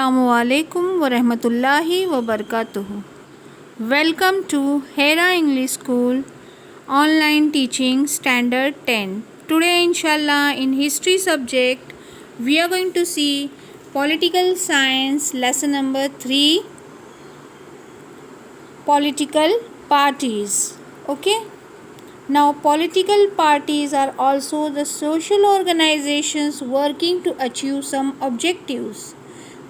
Assalamualaikum warahmatullahi wabarakatuh. Welcome to Hera English School Online Teaching Standard 10. Today inshallah in history subject we are going to see political science lesson number 3, political parties. Okay? Now, political parties are also the social organizations working to achieve some objectives.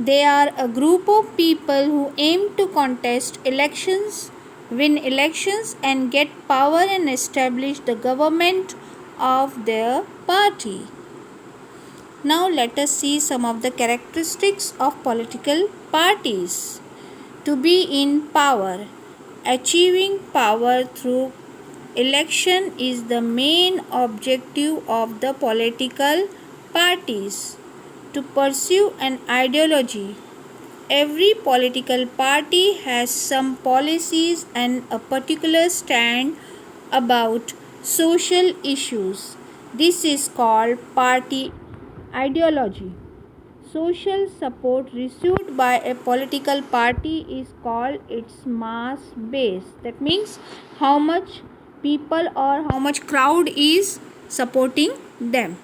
They are a group of people who aim to contest elections, win elections, and get power and establish the government of their party. Now, let us see some of the characteristics of political parties. To be in power. Achieving power through election is the main objective of the political parties. To pursue an ideology. Every political party has some policies and a particular stand about social issues. This is called party ideology. Social support received by a political party is called its mass base. That means how much people or how much crowd is supporting them.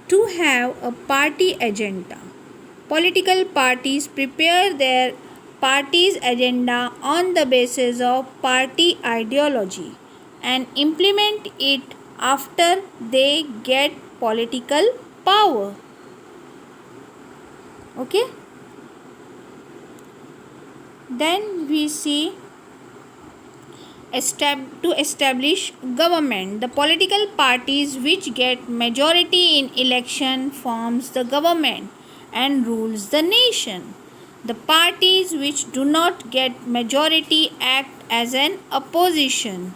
To have a party agenda. Political parties prepare their party's agenda on the basis of party ideology and implement it after they get political power. Okay? Then we see to establish government. The political parties which get majority in election forms the government and rules the nation. The parties which do not get majority act as an opposition.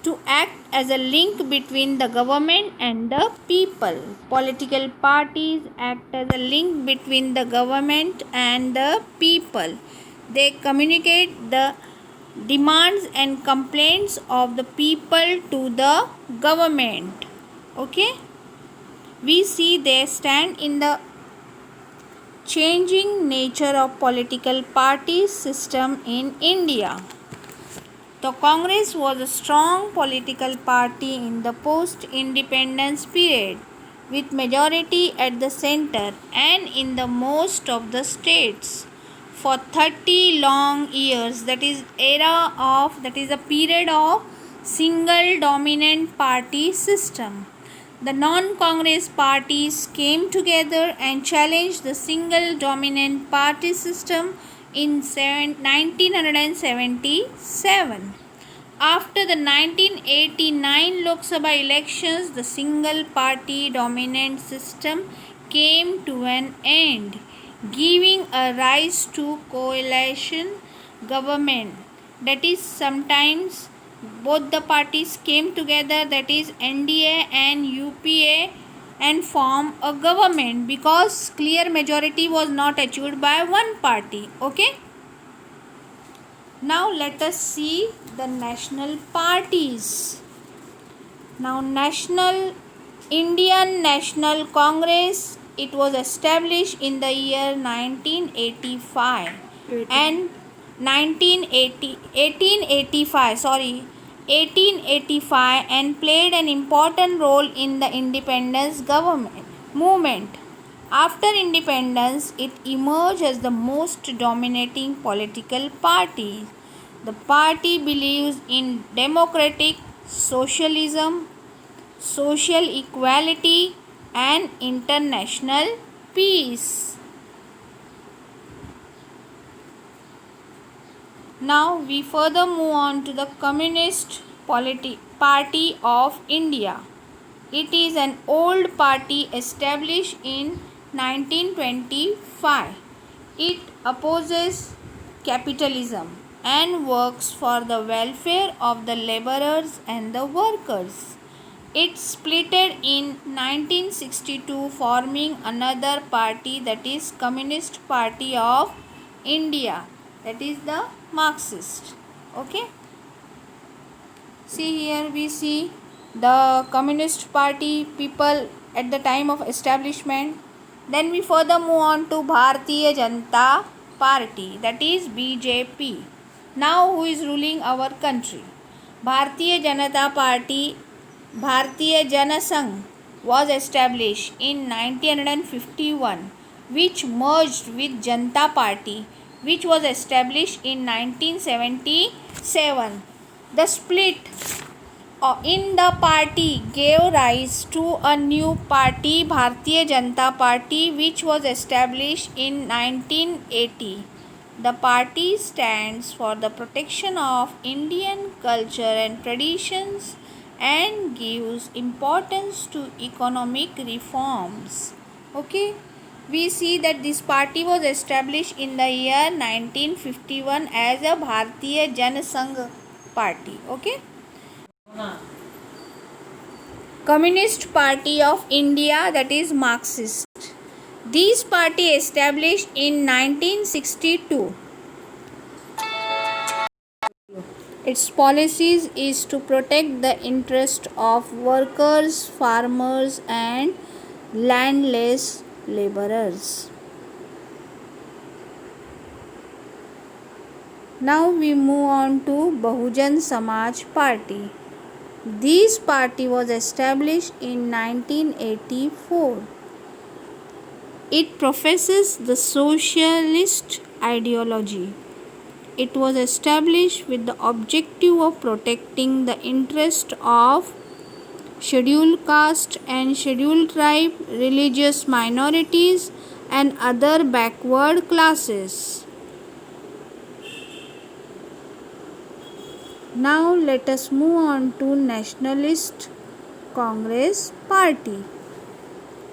To act as a link between the government and the people. Political parties act as a link between the government and the people. They communicate the demands and complaints of the people to the government. Okay? We see they stand in the changing nature of political party system in India. The Congress was a strong political party in the post-independence period with majority at the center and in the most of the states for 30 long years. That is a period of single dominant party system. The non-Congress parties came together and challenged the single dominant party system in 1977. After the 1989 Lok Sabha elections, the single party dominant system came to an end, giving a rise to coalition government. That is, sometimes both the parties came together, that is NDA and UPA, and form a government because clear majority was not achieved by one party. Okay? Now let us see the national parties. Now Indian National Congress, it was established in the year 1885 and 1885 and played an important role in the independence government movement. After independence, it emerged as the most dominating political party. The party believes in democratic socialism, social equality, and international peace. Now we further move on to the Communist Party of India. It is an old party established in 1925. It opposes capitalism and works for the welfare of the laborers and the workers. It splitted in 1962, forming another party, that is Communist Party of India, that is the Marxist. Okay? See here we see the Communist Party people at the time of establishment. Then we further move on to Bharatiya Janata Party, that is BJP. Now who is ruling our country? Bharatiya Janata Party, Bharatiya Jana Sangh was established in 1951, which merged with Janata Party, which was established in 1977. The split in the party gave rise to a new party, Bharatiya Janata Party, which was established in 1980. The party stands for the protection of Indian culture and traditions and gives importance to economic reforms. Okay, we see that this party was established in the year 1951 as a Bharatiya Jana Sangh party. Okay. Communist Party of India, that is Marxist. This party established in 1962. Its policies is to protect the interest of workers, farmers and landless laborers. Now we move on to Bahujan Samaj Party. This party was established in 1984. It professes the socialist ideology. It was established with the objective of protecting the interest of scheduled caste and scheduled tribe, religious minorities and other backward classes. Now let us move on to Nationalist Congress Party.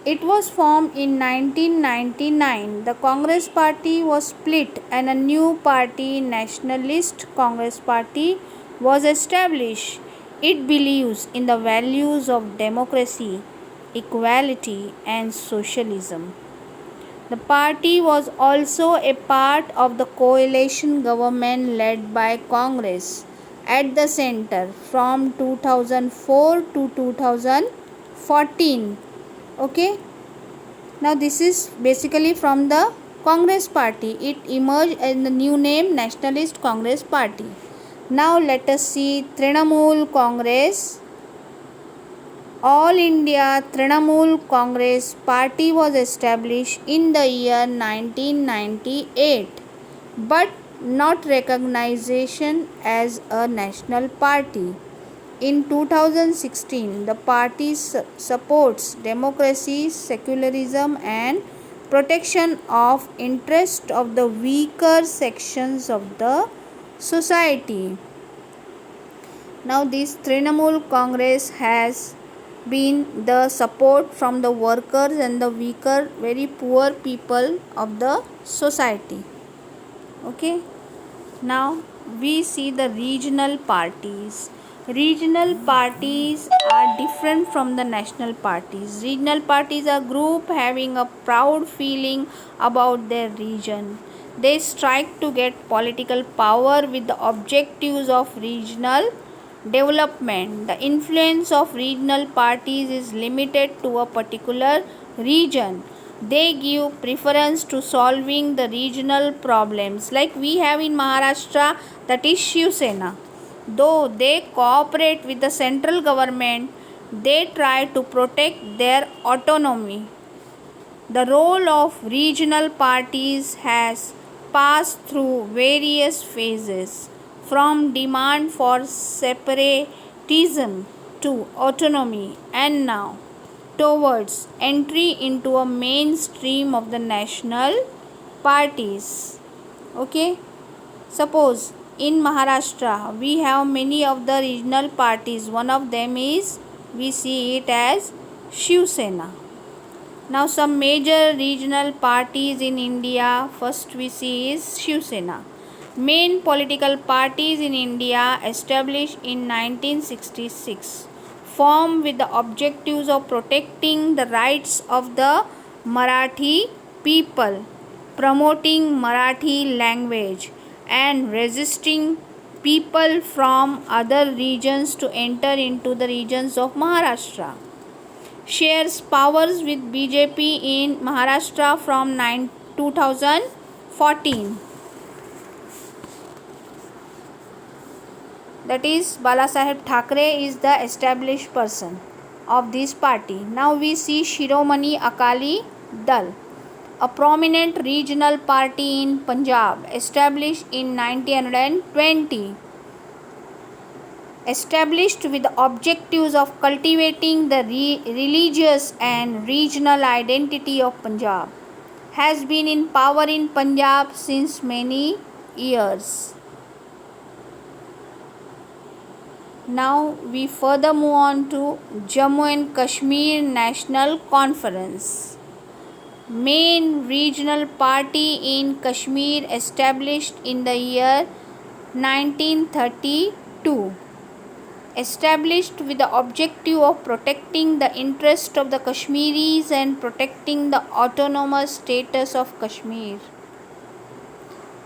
It was formed in 1999. The Congress Party was split and a new party, Nationalist Congress Party, was established. It believes in the values of democracy, equality and socialism. The party was also a part of the coalition government led by Congress at the center from 2004 to 2014. Okay, now this is basically from the Congress Party. It emerged in the new name Nationalist Congress Party. Now let us see Trinamool Congress. All India Trinamool Congress Party was established in the year 1998 but not recognition as a national party. In 2016, the party supports democracy, secularism and protection of interest of the weaker sections of the society. Now this Trinamool Congress has been the support from the workers and the weaker, very poor people of the society. Okay. Now we see the regional parties. Regional parties are different from the national parties. Regional parties are group having a proud feeling about their region. They strive to get political power with the objectives of regional development. The influence of regional parties is limited to a particular region. They give preference to solving the regional problems, like we have in Maharashtra, that is Shiv Sena. Though they cooperate with the central government, they try to protect their autonomy. The role of regional parties has passed through various phases, from demand for separatism to autonomy, and now towards entry into a mainstream of the national parties. Okay, suppose in Maharashtra we have many of the regional parties. One of them is, we see it as Shiv Sena. Now some major regional parties in India, first we see is Shiv Sena. Main political parties in India established in 1966, formed with the objectives of protecting the rights of the Marathi people, promoting Marathi language and resisting people from other regions to enter into the regions of Maharashtra. shares powers with BJP in Maharashtra from 2014. That is, Balasaheb Thackeray is the established person of this party. Now we see Shiromani Akali Dal, a prominent regional party in Punjab, established in 1920. Established with the objectives of cultivating the religious and regional identity of Punjab, has been in power in Punjab since many years. Now we further move on to Jammu and Kashmir National Conference, main regional party in Kashmir, established in the year 1932. Established with the objective of protecting the interest of the Kashmiris and protecting the autonomous status of Kashmir.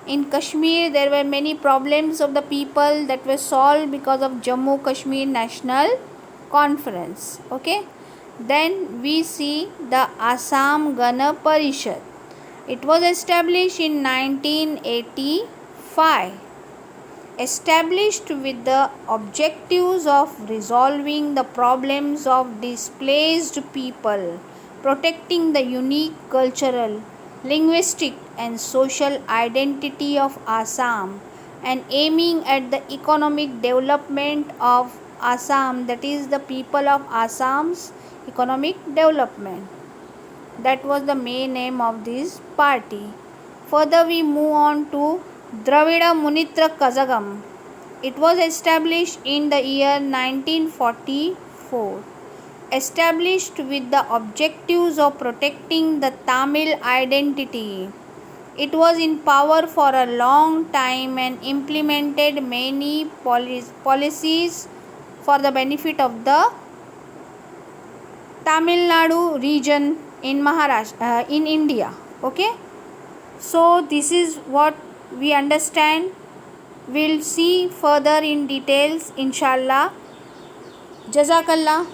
In Kashmir, there were many problems of the people that were solved because of Jammu Kashmir National Conference. Okay. Then we see the Assam Gana Parishad. It was established in 1985. Established with the objectives of resolving the problems of displaced people, protecting the unique cultural, linguistic and social identity of Assam, and aiming at the economic development of Assam, that is the people of Assam's economic development. That was the main aim of this party. Further we move on to Dravida Munitra Kazhagam. It was established in the year 1944. Established with the objectives of protecting the Tamil identity. It was in power for a long time and implemented many policies for the benefit of the Tamil Nadu region in Maharashtra, in India. Okay. So this is what we understand. We'll see further in details, inshallah. Jazakallah.